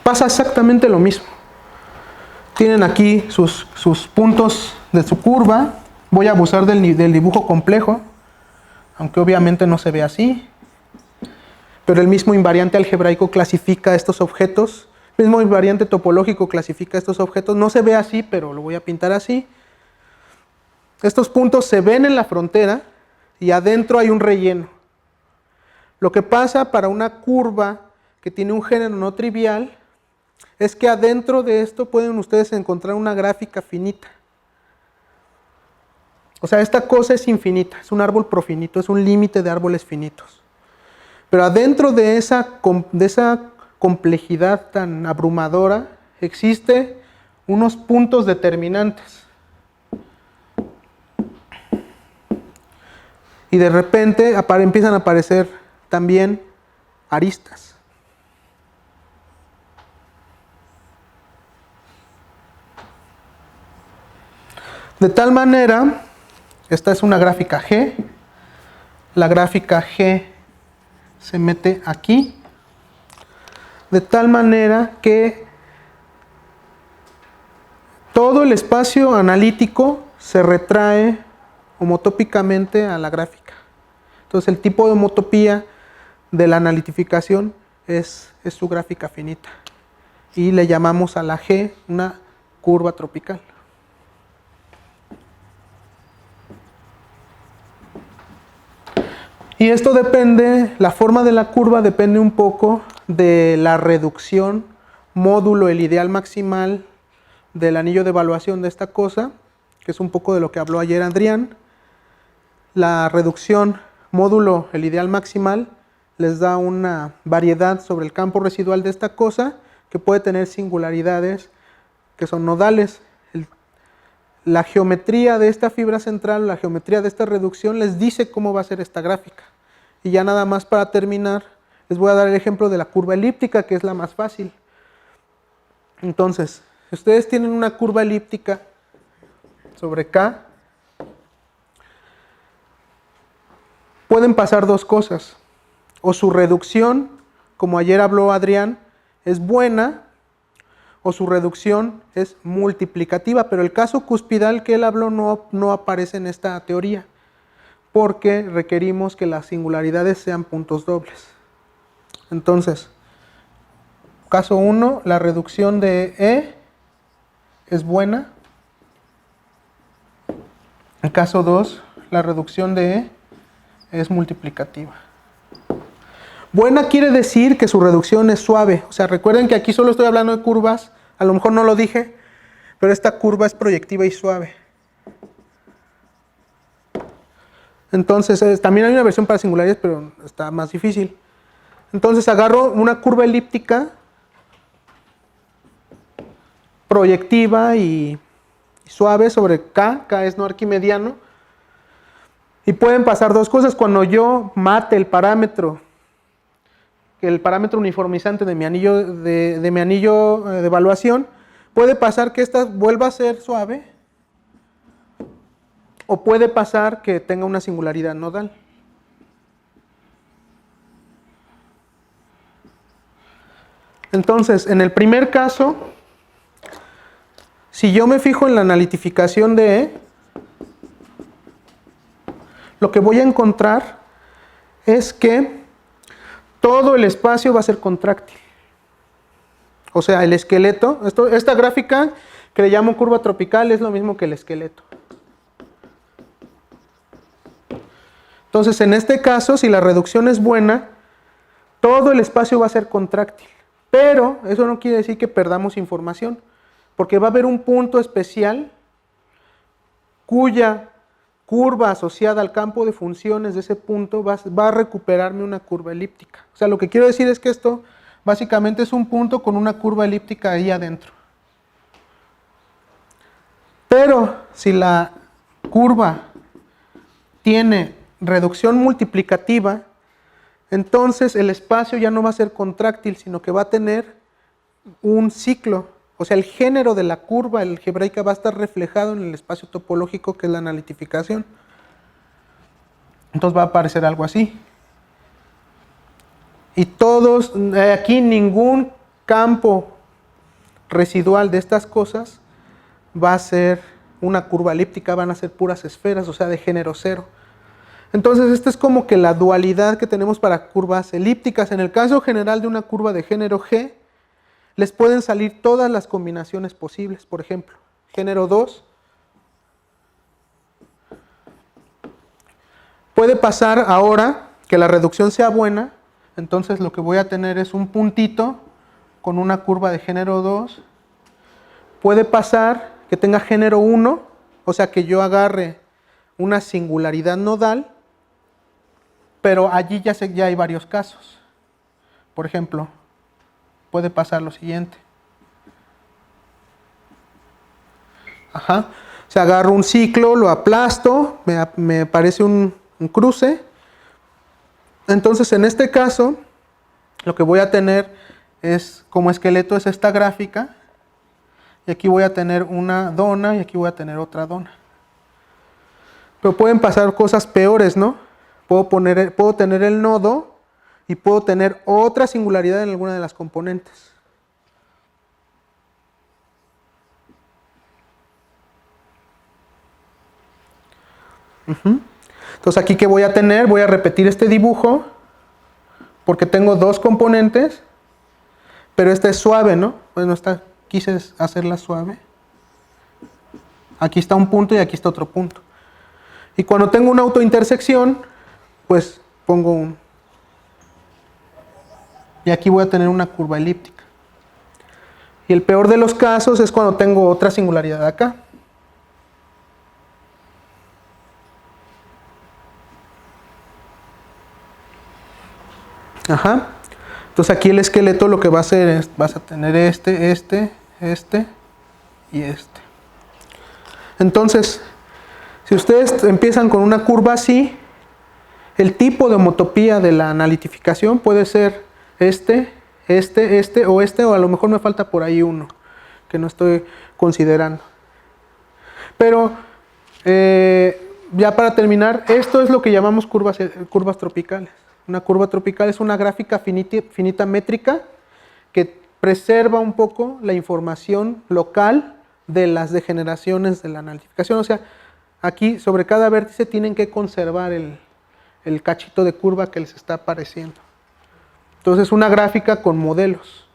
B: Pasa exactamente lo mismo. Tienen aquí sus puntos de su curva. Voy a abusar del dibujo complejo, aunque obviamente no se ve así. Pero el mismo invariante algebraico clasifica estos objetos. El mismo invariante topológico clasifica estos objetos. No se ve así, pero lo voy a pintar así. Estos puntos se ven en la frontera y adentro hay un relleno. Lo que pasa para una curva que tiene un género no trivial es que adentro de esto pueden ustedes encontrar una gráfica finita. O sea, esta cosa es infinita, es un árbol profinito, es un límite de árboles finitos. Pero adentro de esa complejidad tan abrumadora existe unos puntos determinantes. Y de repente empiezan a aparecer también aristas. De tal manera, esta es una gráfica G, la gráfica G se mete aquí, de tal manera que todo el espacio analítico se retrae homotópicamente a la gráfica. Entonces el tipo de homotopía de la analitificación es su gráfica finita. Y le llamamos a la G una curva tropical. Y esto depende, la forma de la curva depende un poco de la reducción módulo el ideal maximal del anillo de evaluación de esta cosa, que es un poco de lo que habló ayer Adrián. La reducción módulo el ideal maximal les da una variedad sobre el campo residual de esta cosa que puede tener singularidades que son nodales. La geometría de esta fibra central, la geometría de esta reducción les dice cómo va a ser esta gráfica. Y ya nada más para terminar, les voy a dar el ejemplo de la curva elíptica, que es la más fácil. Entonces, si ustedes tienen una curva elíptica sobre K, pueden pasar dos cosas. O su reducción, como ayer habló Adrián, es buena, o su reducción es multiplicativa, pero el caso cuspidal que él habló no aparece en esta teoría, porque requerimos que las singularidades sean puntos dobles. Entonces, caso 1, la reducción de E es buena. En caso 2, la reducción de E es multiplicativa. Buena quiere decir que su reducción es suave. O sea, recuerden que aquí solo estoy hablando de curvas, a lo mejor no lo dije, pero esta curva es proyectiva y suave. Entonces, también hay una versión para singularidades, pero está más difícil. Entonces agarro una curva elíptica proyectiva y suave sobre K es no arquimediano, y pueden pasar dos cosas. Cuando yo mate el parámetro uniformizante de mi anillo de evaluación, puede pasar que esta vuelva a ser suave, o puede pasar que tenga una singularidad nodal. Entonces, en el primer caso, si yo me fijo en la analitificación de E, lo que voy a encontrar es que todo el espacio va a ser contráctil. O sea, el esqueleto, esta gráfica que le llamo curva tropical es lo mismo que el esqueleto. Entonces, en este caso, si la reducción es buena, todo el espacio va a ser contráctil. Pero eso no quiere decir que perdamos información, porque va a haber un punto especial cuya curva asociada al campo de funciones de ese punto va a recuperarme una curva elíptica. O sea, lo que quiero decir es que esto básicamente es un punto con una curva elíptica ahí adentro. Pero si la curva tiene reducción multiplicativa, entonces el espacio ya no va a ser contráctil, sino que va a tener un ciclo. O sea, el género de la curva algebraica va a estar reflejado en el espacio topológico, que es la analitificación. Entonces va a aparecer algo así. Y aquí ningún campo residual de estas cosas va a ser una curva elíptica, van a ser puras esferas, o sea, de género cero. Entonces, esta es como que la dualidad que tenemos para curvas elípticas. En el caso general de una curva de género G, les pueden salir todas las combinaciones posibles. Por ejemplo, género 2. Puede pasar ahora que la reducción sea buena, entonces lo que voy a tener es un puntito con una curva de género 2. Puede pasar que tenga género 1, o sea que yo agarre una singularidad nodal, pero allí ya hay varios casos. Por ejemplo, puede pasar lo siguiente. O sea, agarro un ciclo, lo aplasto, me aparece un cruce. Entonces, en este caso, lo que voy a tener es, como esqueleto, es esta gráfica. Y aquí voy a tener una dona y aquí voy a tener otra dona. Pero pueden pasar cosas peores, ¿no? Puedo tener el nodo y puedo tener otra singularidad en alguna de las componentes. Entonces, aquí, ¿qué voy a tener? Voy a repetir este dibujo porque tengo dos componentes, pero esta es suave, ¿no? Bueno, quise hacerla suave. Aquí está un punto y aquí está otro punto. Y cuando tengo una autointersección, pues pongo y aquí voy a tener una curva elíptica. Y el peor de los casos es cuando tengo otra singularidad acá. Entonces aquí el esqueleto lo que va a hacer es, vas a tener este y este. Entonces, si ustedes empiezan con una curva así, el tipo de homotopía de la analitificación puede ser este, o a lo mejor me falta por ahí uno que no estoy considerando. Pero ya para terminar, esto es lo que llamamos curvas tropicales. Una curva tropical es una gráfica finita métrica que preserva un poco la información local de las degeneraciones de la analitificación. O sea, aquí sobre cada vértice tienen que conservar el cachito de curva que les está apareciendo. Entonces, una gráfica con modelos.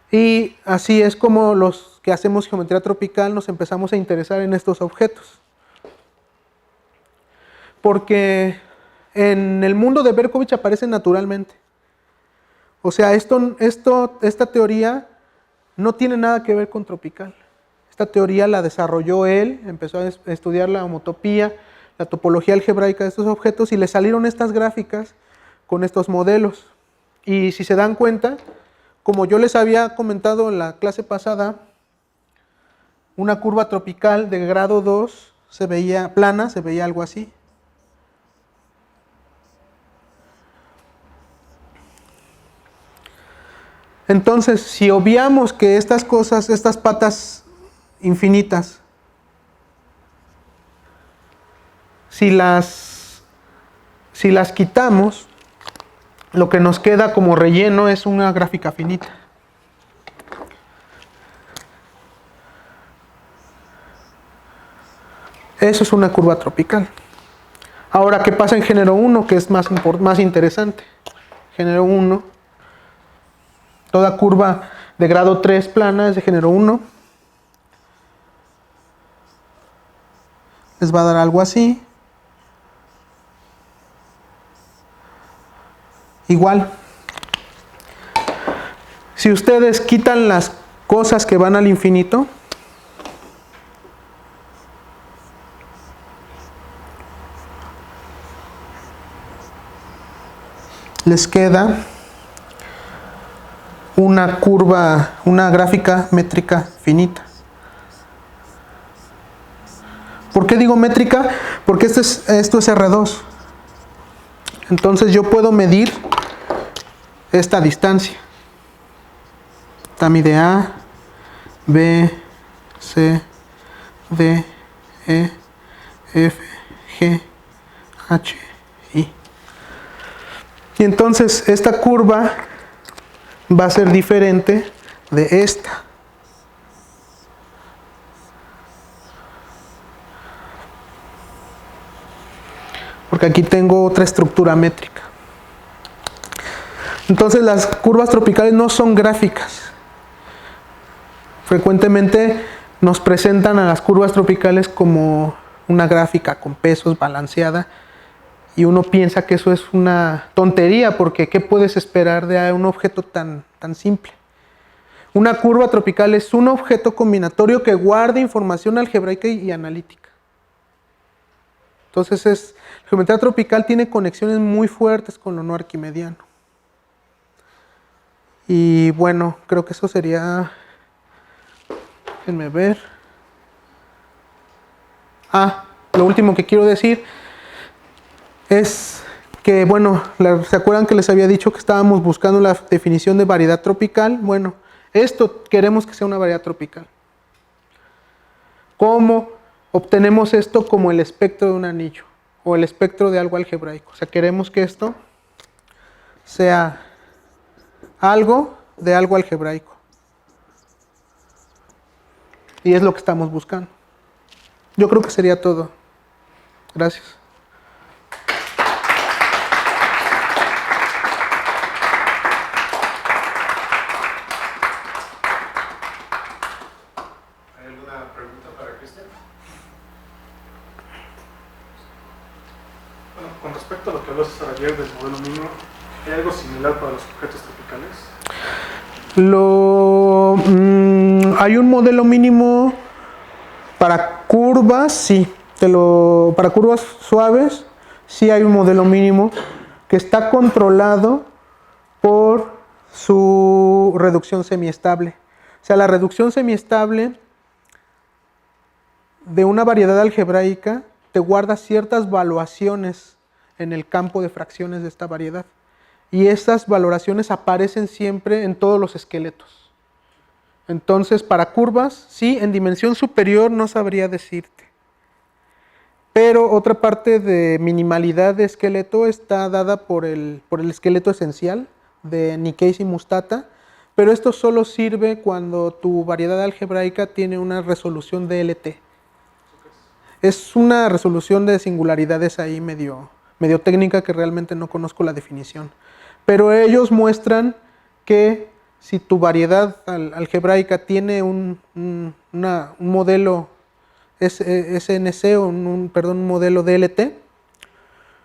B: Y así es como los que hacemos geometría tropical nos empezamos a interesar en estos objetos. Porque en el mundo de Berkovich aparecen naturalmente. O sea, esta teoría no tiene nada que ver con tropical. Esta teoría la desarrolló él, empezó a estudiar la homotopía, la topología algebraica de estos objetos y le salieron estas gráficas con estos modelos. Y si se dan cuenta, como yo les había comentado en la clase pasada, una curva tropical de grado 2 se veía plana, se veía algo así. Entonces, si obviamos que estas cosas, estas patas infinitas, si las quitamos, lo que nos queda como relleno es una gráfica finita. Eso es una curva tropical. Ahora, ¿qué pasa en género 1? Que es más interesante. Género 1. Toda curva de grado 3 plana es de género 1. Les va a dar algo así. Igual. Si ustedes quitan las cosas que van al infinito, les queda una curva, una gráfica métrica finita. ¿Por qué digo métrica? Porque esto es R2. Entonces yo puedo medir esta distancia. Esta mide A, B, C, D, E, F, G, H, I. Y entonces esta curva va a ser diferente de esta. Porque aquí tengo otra estructura métrica. Entonces las curvas tropicales no son gráficas. Frecuentemente nos presentan a las curvas tropicales como una gráfica con pesos balanceada. Y uno piensa que eso es una tontería, porque ¿qué puedes esperar de un objeto tan simple? Una curva tropical es un objeto combinatorio que guarda información algebraica y analítica. Entonces la geometría tropical tiene conexiones muy fuertes con lo no arquimediano. Y bueno, creo que eso sería... Déjenme ver. Lo último que quiero decir es que, bueno, ¿se acuerdan que les había dicho que estábamos buscando la definición de variedad tropical? Bueno, esto queremos que sea una variedad tropical. ¿Cómo obtenemos esto? Como el espectro de un anillo o el espectro de algo algebraico. O sea, queremos que esto sea algo de algo algebraico. Y es lo que estamos buscando. Yo creo que sería todo. Gracias.
C: ¿Hay alguna pregunta para Cristian? Bueno, con respecto a lo que habló César ayer del modelo mínimo, ¿hay algo similar para los objetos tropicales?
B: Hay un modelo mínimo para curvas, sí. Para curvas suaves, sí hay un modelo mínimo que está controlado por su reducción semiestable. O sea, la reducción semiestable de una variedad algebraica te guarda ciertas valuaciones en el campo de fracciones de esta variedad. Y estas valoraciones aparecen siempre en todos los esqueletos. Entonces, para curvas, sí, en dimensión superior no sabría decirte. Pero otra parte de minimalidad de esqueleto está dada por el esqueleto esencial de Nikkei y Mustata, pero esto solo sirve cuando tu variedad algebraica tiene una resolución DLT. Es una resolución de singularidades ahí medio técnica que realmente no conozco la definición. Pero ellos muestran que si tu variedad algebraica tiene un modelo SNC o un modelo DLT,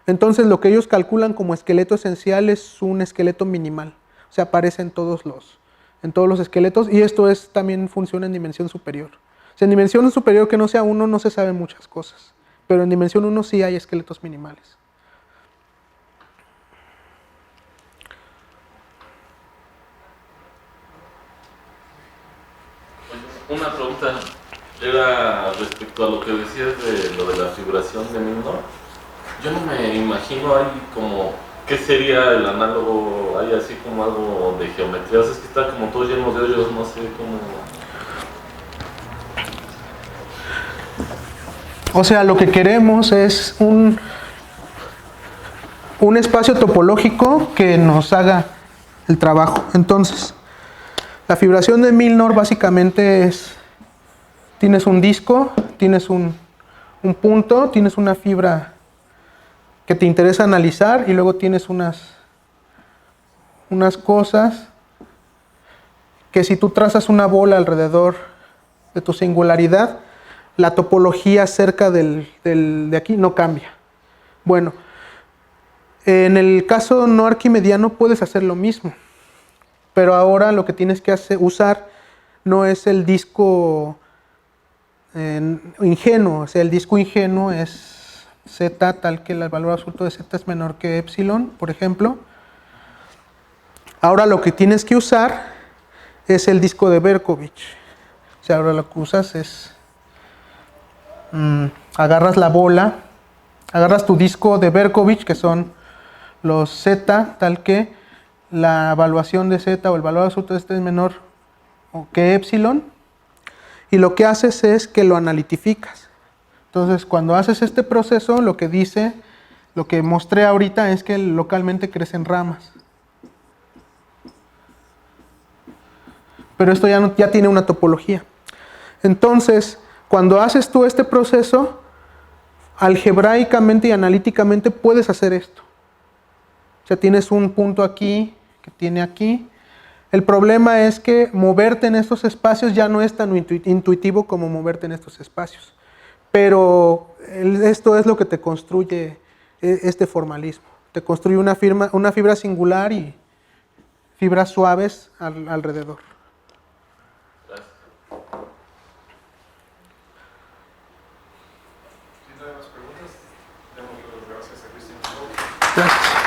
B: entonces lo que ellos calculan como esqueleto esencial es un esqueleto minimal. O sea, aparece en todos los esqueletos, y esto también funciona en dimensión superior. O sea, en dimensión superior que no sea 1 no se saben muchas cosas, pero en dimensión 1 sí hay esqueletos minimales.
D: una pregunta era respecto a lo que decías de lo de la fibración de Milnor. Yo no me imagino ahí como, ¿qué sería el análogo? Hay así como algo de geometría, o sea, es que está como todos llenos de hoyos, no sé cómo...
B: O sea, lo que queremos es un espacio topológico que nos haga el trabajo. Entonces, la fibración de Milnor básicamente es, tienes un disco, tienes un punto, tienes una fibra que te interesa analizar y luego tienes unas cosas que si tú trazas una bola alrededor de tu singularidad, la topología cerca de aquí no cambia. Bueno, en el caso no arquimediano puedes hacer lo mismo, pero ahora lo que tienes que usar no es el disco ingenuo, o sea, el disco ingenuo es z tal que el valor absoluto de z es menor que epsilon, por ejemplo. Ahora lo que tienes que usar es el disco de Berkovich. O sea, ahora lo que usas es agarras la bola, agarras tu disco de Berkovich, que son los z, tal que la evaluación de z o el valor absoluto de z es menor que epsilon, y lo que haces es que lo analitificas. Entonces, cuando haces este proceso, lo que dice, lo que mostré ahorita es que localmente crecen ramas. Pero esto ya tiene una topología. Entonces, cuando haces tú este proceso, algebraicamente y analíticamente puedes hacer esto. O sea, tienes un punto aquí, que tiene aquí. El problema es que moverte en estos espacios ya no es tan intuitivo como moverte en estos espacios. Pero esto es lo que te construye este formalismo. Te construye una fibra singular y fibras suaves alrededor. Gracias.